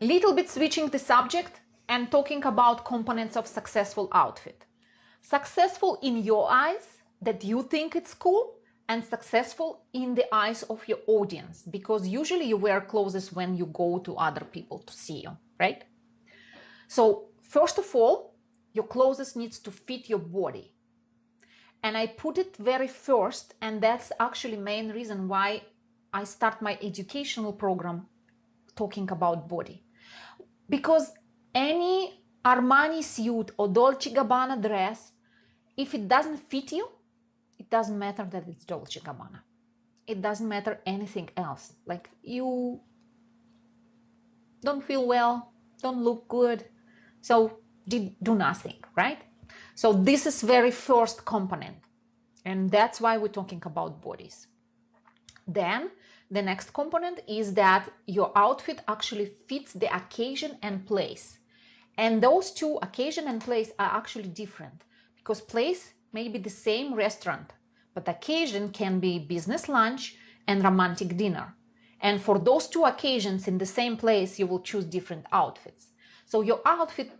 Little bit switching the subject and talking about components of successful outfit. Successful in your eyes, that you think it's cool, and successful in the eyes of your audience, because usually you wear clothes when you go to other people to see you, right? So first of all, your clothes needs to fit your body. And I put it very first, and that's actually main reason why I start my educational program talking about body. Because any Armani suit or Dolce Gabbana dress, if it doesn't fit you, it doesn't matter that it's Dolce Gabbana. It doesn't matter anything else. Like, you don't feel well, don't look good, so do nothing, right? So this is very first component, and that's why we're talking about bodies. Then the next component is that your outfit actually fits the occasion and place. And those two, occasion and place, are actually different, because place may be the same restaurant, but occasion can be business lunch and romantic dinner. And for those two occasions in the same place, you will choose different outfits. So your outfit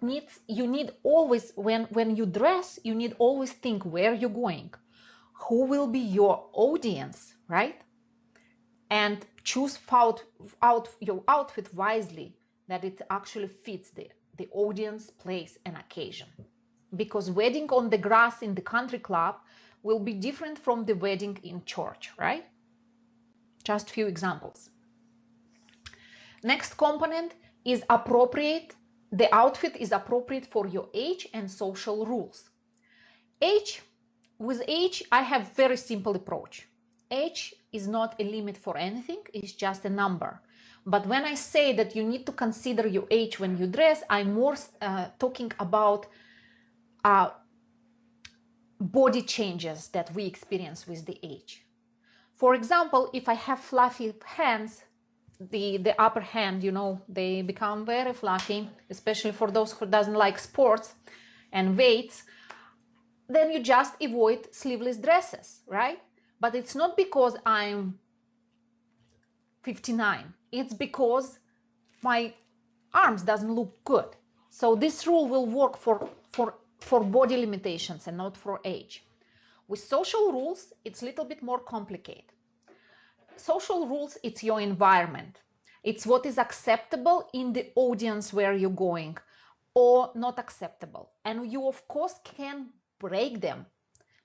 you need always, when you dress, you need always think where you're going, who will be your audience, right? And choose your outfit wisely, that it actually fits the audience, place, and occasion. Because wedding on the grass in the country club will be different from the wedding in church, right? Just a few examples. Next component is appropriate. The outfit is appropriate for your age and social rules. With age, I have very simple approach. Age is not a limit for anything, it's just a number. But when I say that you need to consider your age when you dress, I'm more talking about body changes that we experience with the age. For example, if I have fluffy hands, the upper hand, they become very fluffy, especially for those who doesn't like sports and weights, then you just avoid sleeveless dresses, right? But it's not because I'm 59. It's because my arms doesn't look good. So this rule will work for body limitations and not for age. With social rules, it's a little bit more complicated. Social rules, it's your environment. It's what is acceptable in the audience where you're going or not acceptable. And you, of course, can break them,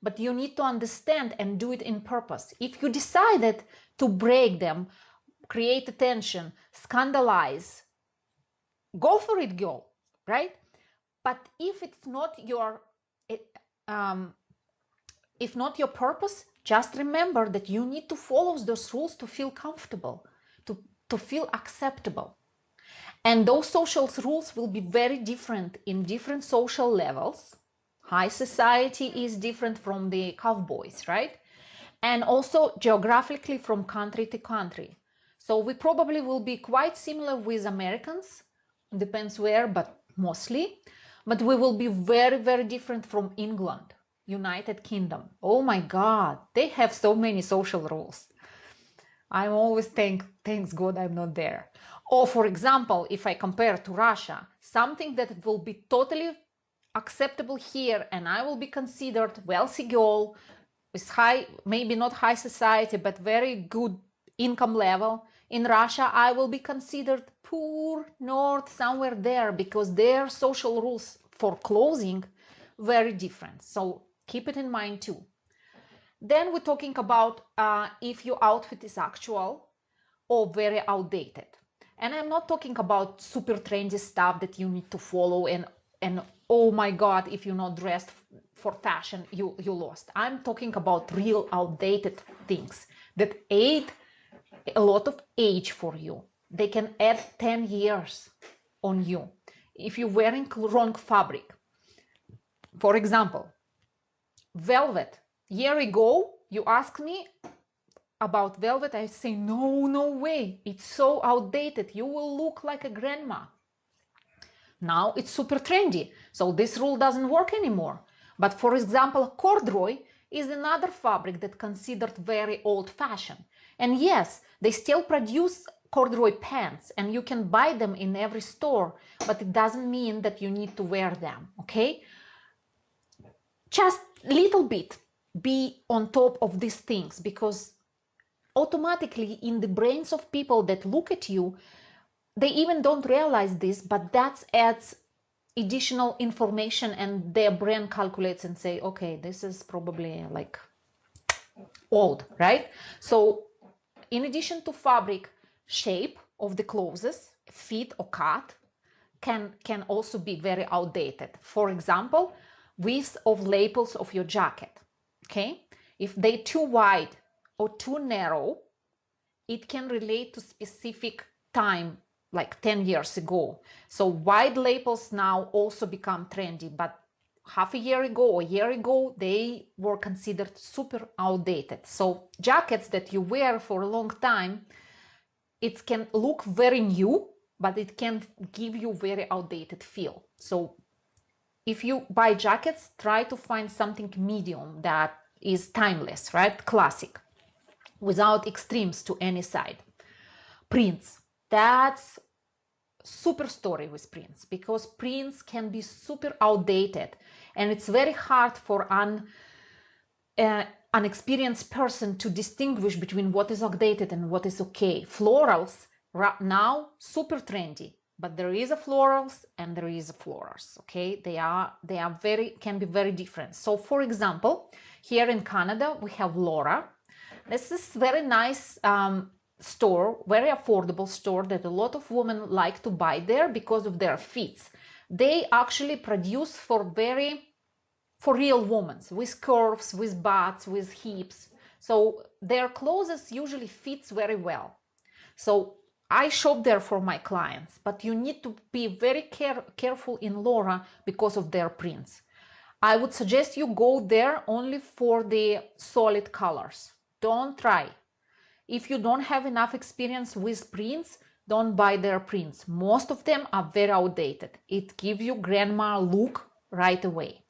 but you need to understand and do it in purpose. If you decided to break them, create attention, scandalize, go for it, girl, right? But if it's not your purpose, just remember that you need to follow those rules to feel comfortable, to feel acceptable. And those social rules will be very different in different social levels. High society is different from the cowboys, right? And also geographically from country to country. So we probably will be quite similar with Americans, depends where, but mostly. But we will be very, very different from England, United Kingdom. Oh my God, they have so many social rules. I always think, thanks God I'm not there. Or for example, if I compare to Russia, something that will be totally acceptable here and I will be considered wealthy girl with high, maybe not high society, but very good income level. In Russia, I will be considered poor, north, somewhere there, because their social rules for clothing very different. So keep it in mind too. Then we're talking about if your outfit is actual or very outdated. And I'm not talking about super trendy stuff that you need to follow and oh my God, if you're not dressed for fashion, you lost. I'm talking about real outdated things that add a lot of age for you. They can add 10 years on you if you're wearing wrong fabric. For example, velvet. Year ago, you asked me about velvet. I say, no way. It's so outdated. You will look like a grandma. Now it's super trendy. So this rule doesn't work anymore. But for example, corduroy is another fabric that considered very old-fashioned. And yes, they still produce corduroy pants, and you can buy them in every store, but it doesn't mean that you need to wear them, okay? Just little bit be on top of these things, because automatically in the brains of people that look at you, they even don't realize this, but that adds additional information, and their brain calculates and say, okay, this is probably like old, right? So in addition to fabric, shape of the clothes, fit or cut, can also be very outdated. For example, width of lapels of your jacket, okay? If they're too wide or too narrow, it can relate to specific time, like 10 years ago. So wide lapels now also become trendy, but half a year ago or a year ago, they were considered super outdated. So jackets that you wear for a long time, it can look very new, but it can give you very outdated feel. So if you buy jackets, try to find something medium that is timeless, right? Classic, without extremes to any side. Prints, that's super story with prints, because prints can be super outdated, and it's very hard for an experienced person to distinguish between what is outdated and what is okay. Florals now super trendy, but there is a florals and there is a florals, okay? They are can be very different. So for example, here in Canada we have Laura. This is very nice store, very affordable store that a lot of women like to buy there because of their fits. They actually produce for real women, with curves, with butts, with hips. So their clothes usually fits very well. So I shop there for my clients, but you need to be very careful in Laura because of their prints. I would suggest you go there only for the solid colors. Don't try. If you don't have enough experience with prints, don't buy their prints. Most of them are very outdated. It gives you grandma look right away.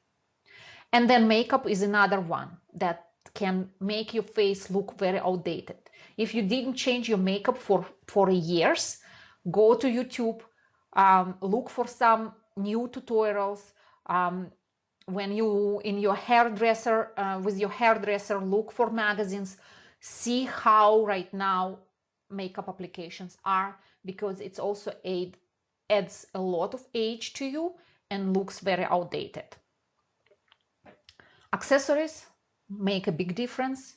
And then makeup is another one that can make your face look very outdated. If you didn't change your makeup for years, go to YouTube, look for some new tutorials. When you in your hairdresser, with your hairdresser, look for magazines, see how right now makeup applications are, because it's also adds a lot of age to you and looks very outdated. Accessories make a big difference,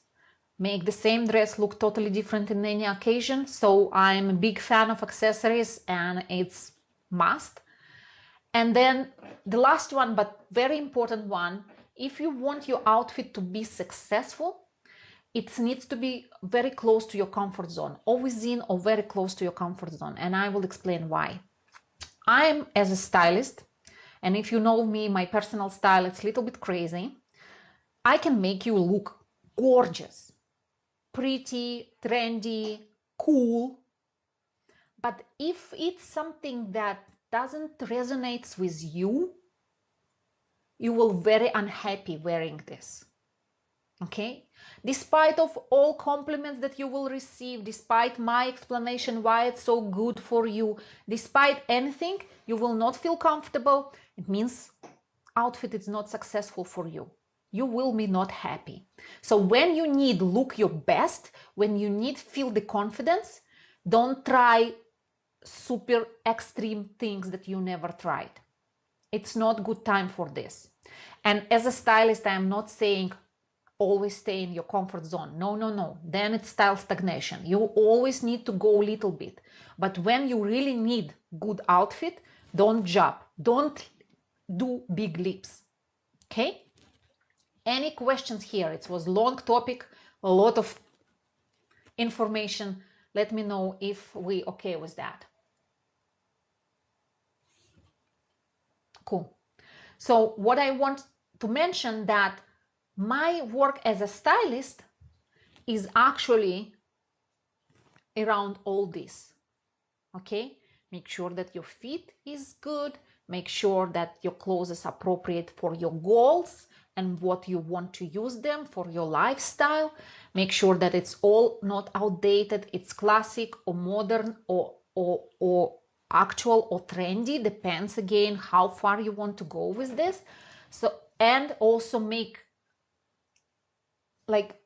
make the same dress look totally different in any occasion. So I'm a big fan of accessories, and it's must. And then the last one, but very important one, if you want your outfit to be successful, it needs to be very close to your comfort zone, or within or very close to your comfort zone. And I will explain why. I'm as a stylist, and if you know me, my personal style, it's a little bit crazy. I can make you look gorgeous, pretty, trendy, cool. But if it's something that doesn't resonate with you, you will be very unhappy wearing this. Okay? Despite of all compliments that you will receive, despite my explanation why it's so good for you, despite anything, you will not feel comfortable. It means outfit is not successful for you. You will be not happy. So when you need look your best, when you need feel the confidence, don't try super extreme things that you never tried. It's not good time for this. And as a stylist, I am not saying always stay in your comfort zone. No. Then it's style stagnation. You always need to go a little bit. But when you really need good outfit, don't jump. Don't do big leaps. Okay? Any questions here? It was long topic, a lot of information. Let me know if we okay with that. Cool. So what I want to mention that my work as a stylist is actually around all this. Okay? Make sure that your fit is good. Make sure that your clothes is appropriate for your goals. and what you want to use them for your lifestyle. Make sure that it's all not outdated, it's classic or modern or actual or trendy, depends again how far you want to go with this. So, and also make, like,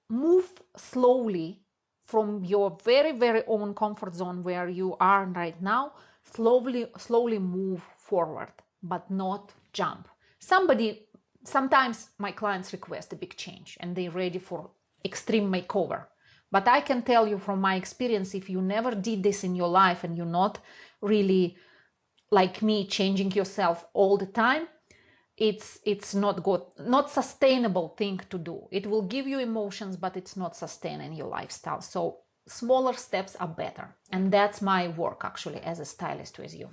move slowly from your very own comfort zone where you are right now. Slowly move forward, but not jump. Sometimes my clients request a big change and they're ready for extreme makeover, but I can tell you from my experience, if you never did this in your life and you're not really like me changing yourself all the time, it's not good, not sustainable thing to do. It will give you emotions, but it's not sustaining your lifestyle. So smaller steps are better, and that's my work actually as a stylist with you.